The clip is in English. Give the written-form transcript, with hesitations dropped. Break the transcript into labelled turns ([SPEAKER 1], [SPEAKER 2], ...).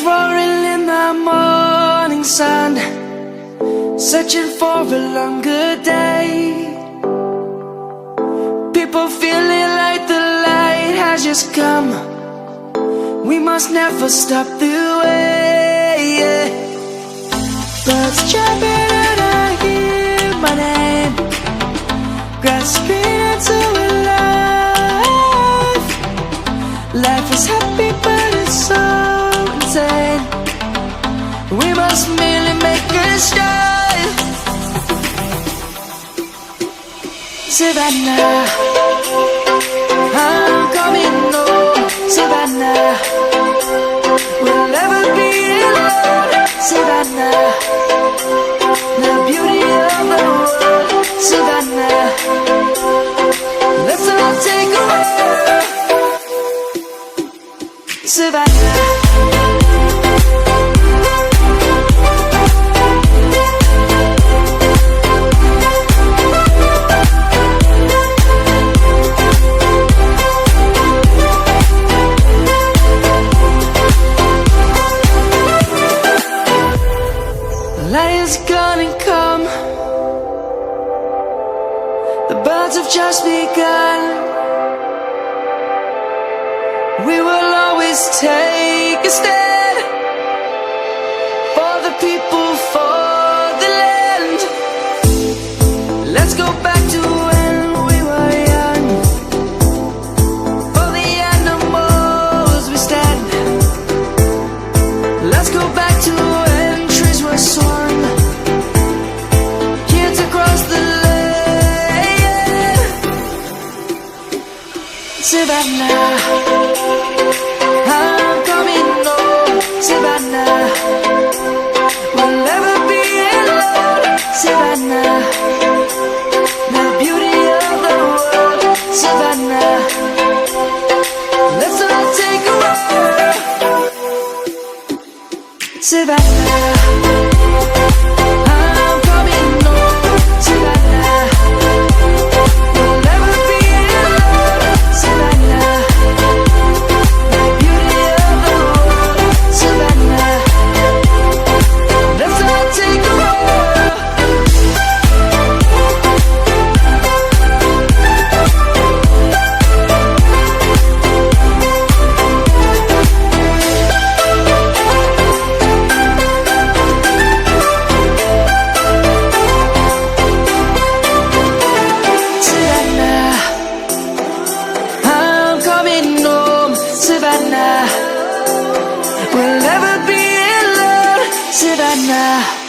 [SPEAKER 1] roaring in the morning sun, searching for a longer day. People feeling like the light has just come. We must never stop the way, yeah. Birds chirping and I hear my name, grasping into a life. Life is happy but it's so insane. We must merely make a start. Savannah, I'm coming home. Savannah, we'll never be alone. Savannah, the beauty of the world. Savannah, let's all take a walk. Savannah. Light is gonna come. The birds have just begun. We will always take a stand for the people, for the land. Let's go back to when we were young. For the animals we stand. Let's go back to when trees were swung. Kids across the land. Savannah, I'm coming home. Savannah, we'll never be alone. Savannah, the beauty of the world. Savannah, let's all take a walk. Savannah, I'm coming home. Savannah, we'll never be alone. Savannah, the beauty of the world. Savannah, let's all take a walk. Savannah, I'm coming home. Savannah, we'll never be alone. Savannah.